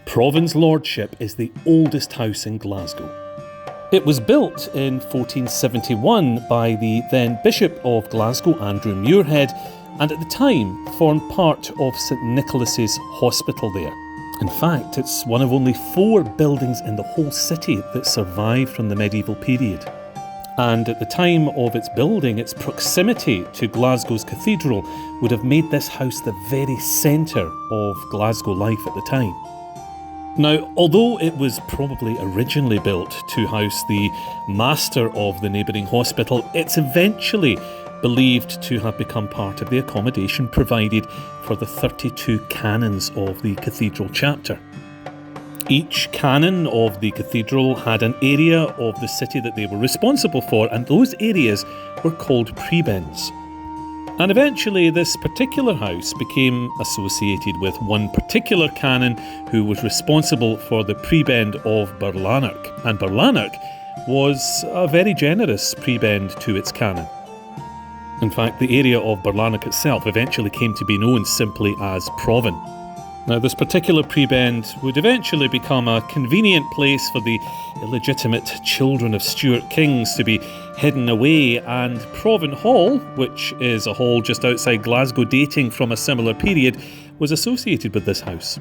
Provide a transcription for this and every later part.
Provand's Lordship is the oldest house in Glasgow. It was built in 1471 by the then Bishop of Glasgow, Andrew Muirhead, and at the time formed part of St Nicholas's Hospital there. In fact, it's one of only 4 buildings in the whole city that survived from the medieval period. And at the time of its building, its proximity to Glasgow's cathedral would have made this house the very centre of Glasgow life at the time. Now, although it was probably originally built to house the master of the neighbouring hospital, it's eventually believed to have become part of the accommodation provided for the 32 canons of the cathedral chapter. Each canon of the cathedral had an area of the city that they were responsible for, and those areas were called prebends. And eventually this particular house became associated with one particular canon who was responsible for the prebend of Burlanark. And Burlanark was a very generous prebend to its canon. In fact, the area of Burlanark itself eventually came to be known simply as Provand. Now, this particular prebend would eventually become a convenient place for the illegitimate children of Stuart kings to be hidden away, and Provand Hall, which is a hall just outside Glasgow dating from a similar period, was associated with this house.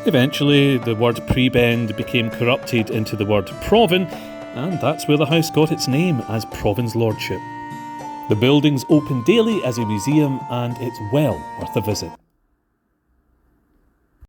Eventually, the word prebend became corrupted into the word Provand, and that's where the house got its name as Provand's Lordship. The building's open daily as a museum, and it's well worth a visit.